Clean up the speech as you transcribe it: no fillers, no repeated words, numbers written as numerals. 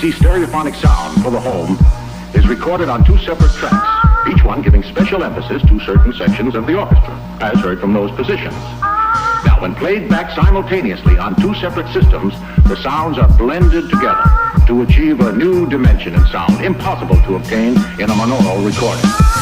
Axii stereophonic sound for the home is recorded on two separate tracks, each one giving special emphasis to certain sections of the orchestra, as heard from those positions. Now, when played back simultaneously on two separate systems, the sounds are blended together to achieve a new dimension in sound, impossible to obtain in a monaural recording.